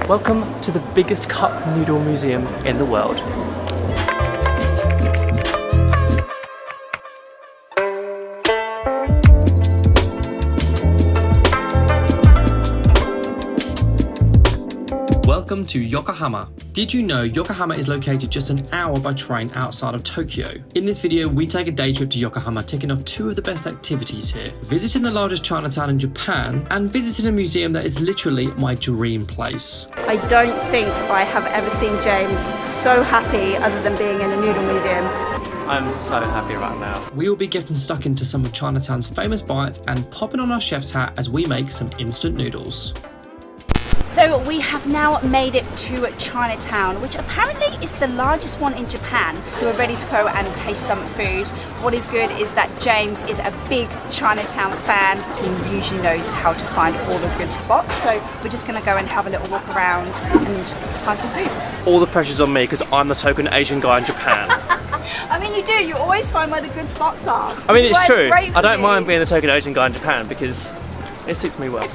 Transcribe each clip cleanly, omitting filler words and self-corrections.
Welcome to the biggest cup noodle museum in the world. Welcome to Yokohama. Did you know Yokohama is located just an hour by train outside of Tokyo? In this video, we take a day trip to Yokohama, ticking off two of the best activities here. Visiting the largest Chinatown in Japan and visiting a museum that is literally my dream place. I don't think I have ever seen James so happy other than being in a noodle museum. I'm so happy right now. We will be getting stuck into some of Chinatown's famous bites and popping on our chef's hat as we make some instant noodles. So we have now made it to Chinatown, which apparently is the largest one in Japan. So we're ready to go and taste some food. What is good is that James is a big Chinatown fan. He usually knows how to find all the good spots. So we're just gonna go and have a little walk around and find some food. All the pressure's on me because I'm the token Asian guy in Japan. I mean, you do. You always find where the good spots are. I mean, it's true. I don't mind being the token Asian guy in Japan because it suits me well.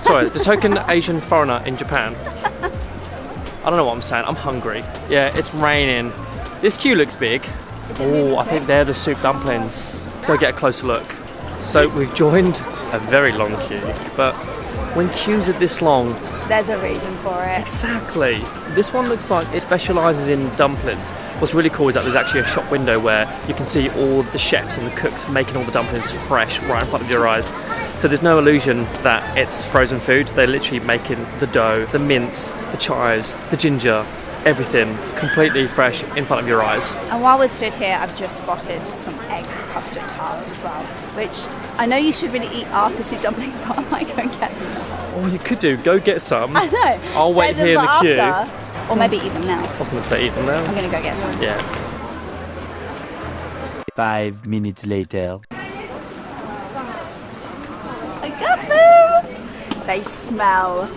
Sorry, the token Asian foreigner in Japan. I don't know what I'm saying, I'm hungry. Yeah, it's raining. This queue looks big. Oh, I think they're the soup dumplings. Let's go get a closer look. So we've joined a very long queue, but when queues are this long, there's a reason for it. Exactly. This one looks like it specialises in dumplings. What's really cool is that there's actually a shop window where you can see all the chefs and the cooks making all the dumplings fresh right in front of your eyes. So there's no illusion that it's frozen food. They're literally making the dough, the mince, the chives, the ginger, everything completely fresh in front of your eyes. And while we're stood here, I've just spotted some egg custard tarts as well, which I know you should really eat after soup dumplings, but I might go and get them. Oh, you could do. Go get some. I know. I'll wait here in the queue. Or maybe eat them now. I was going to say eat them now. I'm going to go get some. Yeah. 5 minutes later. I got them! They smell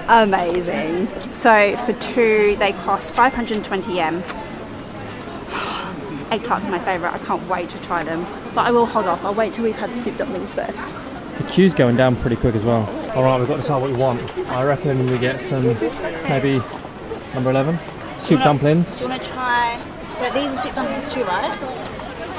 amazing. So for two, they cost 520 yen. Egg tarts are my favourite. I can't wait to try them. But I will hold off. I'll wait till we've had the soup dumplings first. The queue's going down pretty quick as well. Alright, we've got to decide what we want. I reckon we get some, maybe number 11? Soup dumplings. Do you want to try... But these are soup dumplings too, right?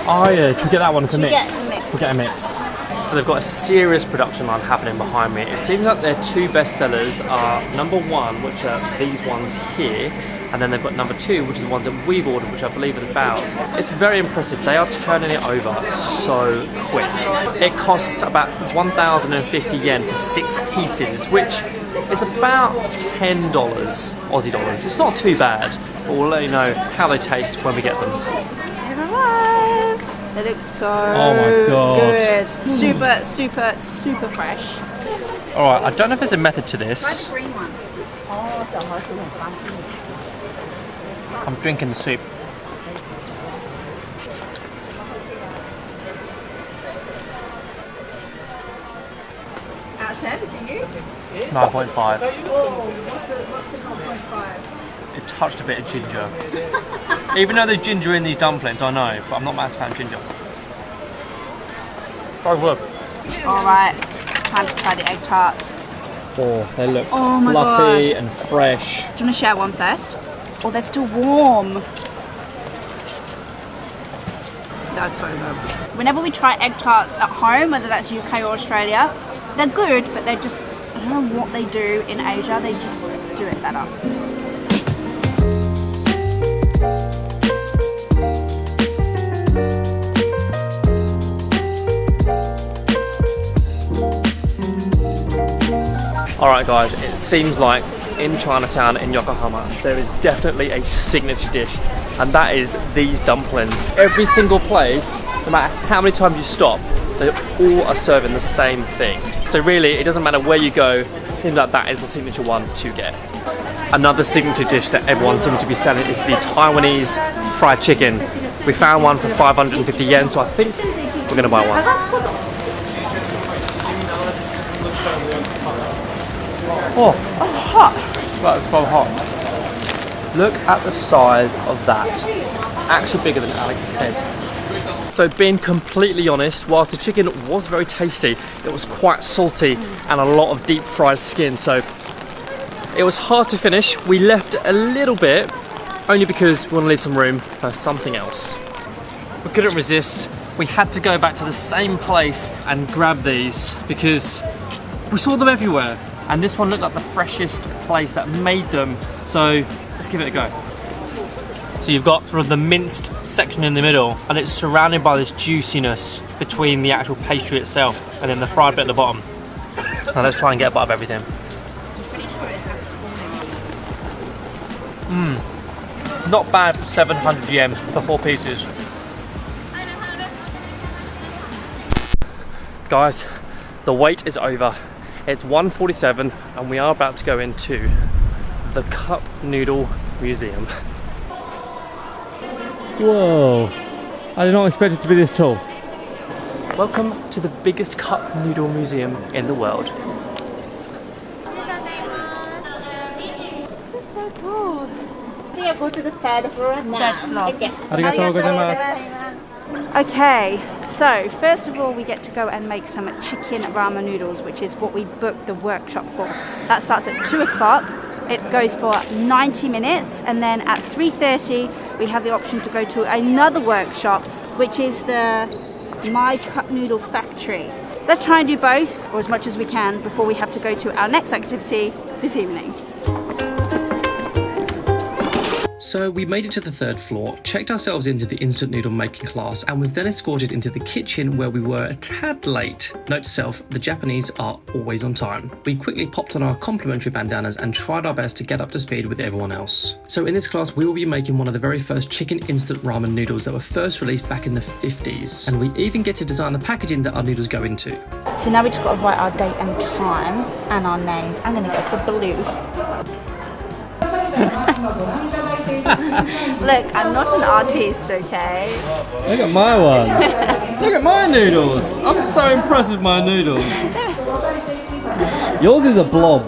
Oh yeah, should we get that one as a mix? We'll get a mix. So they've got a serious production line happening behind me. It seems like their two best sellers are number 1, which are these ones here, and then they've got number 2, which is the ones that we've ordered, which I believe are the sows. It's very impressive. They are turning it over so quick. It costs about 1,050 yen for 6 pieces, which is about $10 Aussie dollars. It's not too bad, but we'll let you know how they taste when we get them. They look so good. Super, super, super fresh. Alright, I don't know if there's a method to this. Try the green one. I'm drinking the soup. Out of 10 for you? 9.5. What's the 9.5? It touched a bit of ginger. Even though there's ginger in these dumplings, I know, but I'm not a massive fan of ginger. Oh, look. Alright, time to try the egg tarts. Oh, they look fluffy and fresh. Do you want to share one first? Oh, they're still warm. That's so good. Whenever we try egg tarts at home, whether that's UK or Australia, they're good, but they're just, I don't know what they do in Asia, they just do it better. Alright guys, it seems like in Chinatown in Yokohama there is definitely a signature dish, and that is these dumplings. Every single place, no matter how many times you stop, they all are serving the same thing. So really, it doesn't matter where you go, it seems like that is the signature one to get. Another signature dish that everyone seems to be selling is the Taiwanese fried chicken. We found one for 550 yen, so I think we're going to buy one. Oh, hot! That's so hot. Look at the size of that. It's actually bigger than Alex's head. So being completely honest, whilst the chicken was very tasty, it was quite salty and a lot of deep fried skin. So It was hard to finish. We left a little bit, only because we want to leave some room for something else. We couldn't resist. We had to go back to the same place and grab these because we saw them everywhere. And this one looked like the freshest place that made them. So let's give it a go. So you've got sort of the minced section in the middle, and it's surrounded by this juiciness between the actual pastry itself and then the fried bit at the bottom. Now let's try and get a bite of everything. Not bad for 700 yen for 4 pieces. Guys, the wait is over. It's 1:47 and we are about to go into the Cup Noodle Museum. Whoa, I did not expect it to be this tall. Welcome to the biggest cup noodle museum in the world. This is so cool. Here, go to the third floor now. Arigatou gozaimasu. Okay, so first of all we get to go and make some chicken ramen noodles, which is what we booked the workshop for. That starts at 2 o'clock. It goes for 90 minutes, and then at 3:30 we have the option to go to another workshop, which is the My Cup Noodle Factory. Let's try and do both, or as much as we can, before we have to go to our next activity this evening. So we made it to the 3rd floor, checked ourselves into the instant noodle making class, and was then escorted into the kitchen where we were a tad late. Note to self, the Japanese are always on time. We quickly popped on our complimentary bandanas and tried our best to get up to speed with everyone else. So in this class, we will be making one of the very first chicken instant ramen noodles that were first released back in the 50s. And we even get to design the packaging that our noodles go into. So now we just got to write our date and time and our names. I'm going to go for blue. Look, I'm not an artist, okay? Look at my one. Look at my noodles. I'm so impressed with my noodles. Yours is a blob.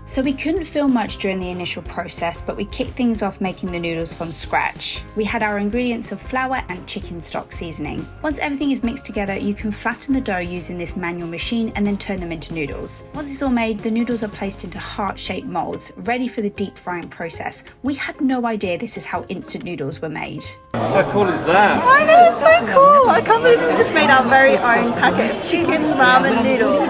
So we couldn't film much during the initial process, but we kicked things off making the noodles from scratch. We had our ingredients of flour and chicken stock seasoning. Once everything is mixed together, you can flatten the dough using this manual machine and then turn them into noodles. Once it's all made, the noodles are placed into heart-shaped molds, ready for the deep frying process. We had no idea this is how instant noodles were made. How cool is that? I know, it's so cool! I can't believe we just made our very own packet of chicken ramen noodles.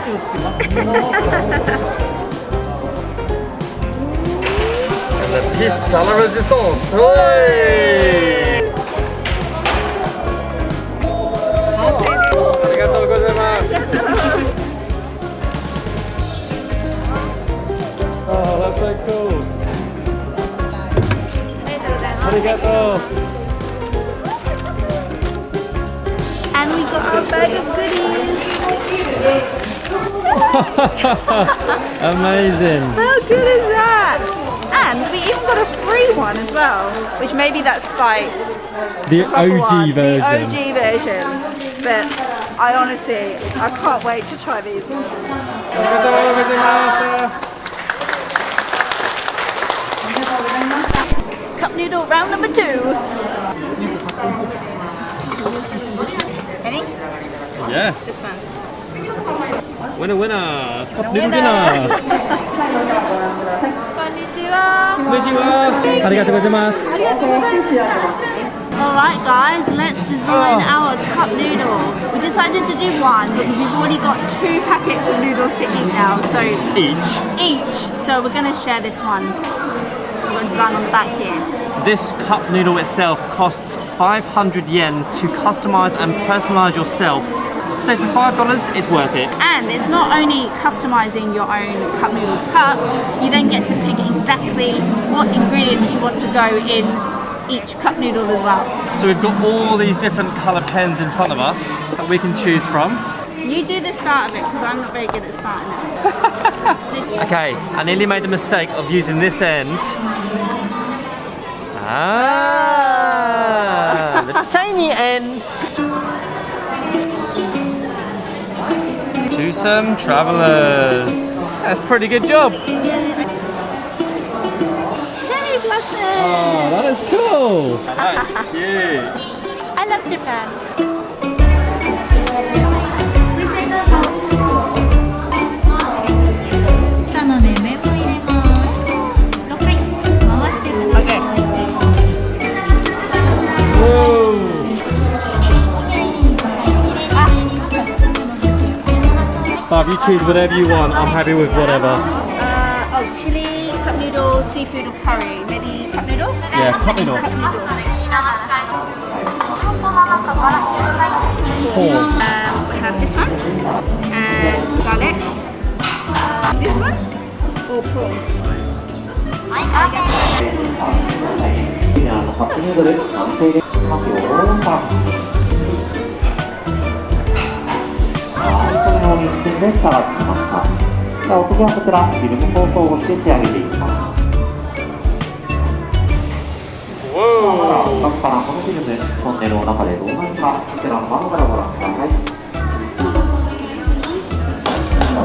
La piste à la résistance. Ouais. Arigatou gozaimasu. Oh, that's so cool. Arigatou. And we got our bag of goodies. Amazing. How good is that? And we even got a free one as well, which maybe that's like The OG one, version. The OG version. But I honestly, I can't wait to try these ones. Cup noodle round number 2. Ready? Yeah. This one. Winner, winner. Cup noodle dinner. Konnichiwa. Arigatou gozaimasu. Alright guys, let's design our cup noodle. We decided to do one because we've already got 2 packets of noodles to eat now, so each. So we're going to share this one. We're going to design on the back here. This cup noodle itself costs 500 yen to customize and personalize yourself. So for $5, it's worth it. And it's not only customizing your own cup noodle cup, you then get to pick exactly what ingredients you want to go in each cup noodle as well. So we've got all these different colour pens in front of us that we can choose from. You do the start of it because I'm not very good at starting it. Okay, I nearly made the mistake of using this end. The tiny end. To some travellers. That's a pretty good job. Cherry blossom! Oh, that is cool. That is cute. I love Japan. stuff. You choose whatever you want. I'm happy with whatever. Chili, cup noodle, seafood or curry. Maybe cup noodle? Yeah, cup noodle. Cup noodle. Cool. We have this one and garlic. This one or prawn?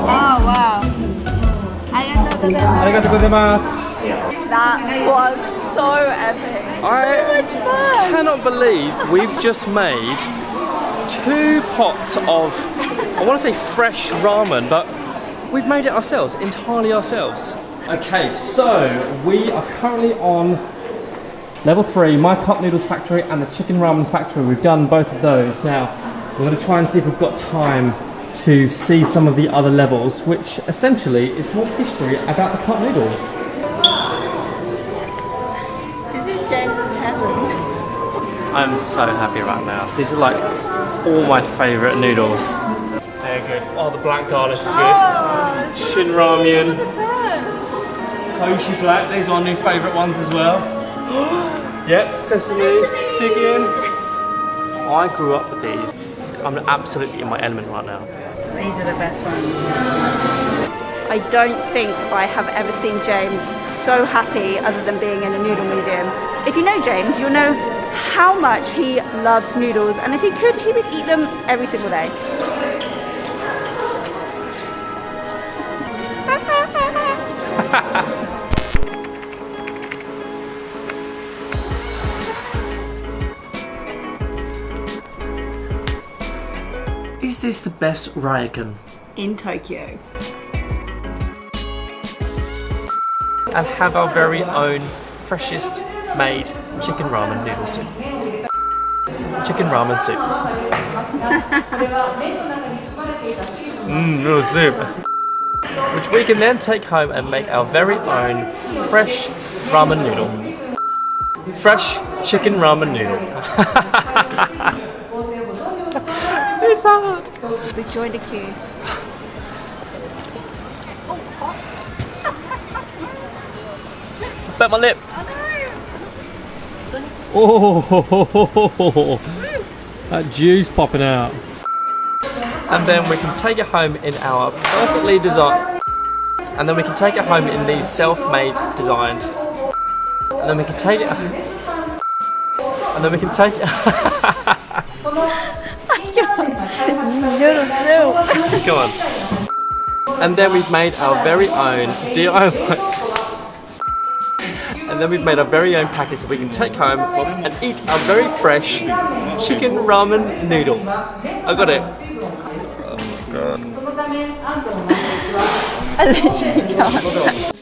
Oh wow. Arigatou gozaimasu. That was so epic. So much fun. Cannot believe we've just made 2 pots of, I want to say fresh ramen, but we've made it ourselves, entirely ourselves. Okay, so we are currently on level 3, my cup noodles factory and the chicken ramen factory. We've done both of those. Now, we're going to try and see if we've got time to see some of the other levels, which essentially is more history about the cup noodle. This is James' heaven. I'm so happy right now. These are like all my favourite noodles. They're good. Oh, the black garlic is good. Shin ramen. Koshi black, these are our new favourite ones as well. Yep, sesame, chicken. I grew up with these. I'm absolutely in my element right now. These are the best ones. I don't think I have ever seen James so happy other than being in a noodle museum. If you know James, you'll know how much he loves noodles, and if he could, he would eat them every single day. Is this the best ramen? In Tokyo. And have our very own freshest made chicken ramen noodle soup. Chicken ramen soup. Noodle soup. Which we can then take home and make our very own fresh ramen noodle. Fresh chicken ramen noodle. It's hard. We joined a queue. Bet my lip. Oh, that juice popping out. And then we can take it home in our perfectly designed. And then we can take it home in these self-made designed. And then we can take it. And then we can take it. Noodle soup. Go on. And then we've made our very own DIY. And then we've made our very own package that we can take home and eat our very fresh chicken ramen noodle. I got it. Oh my god. I literally can't.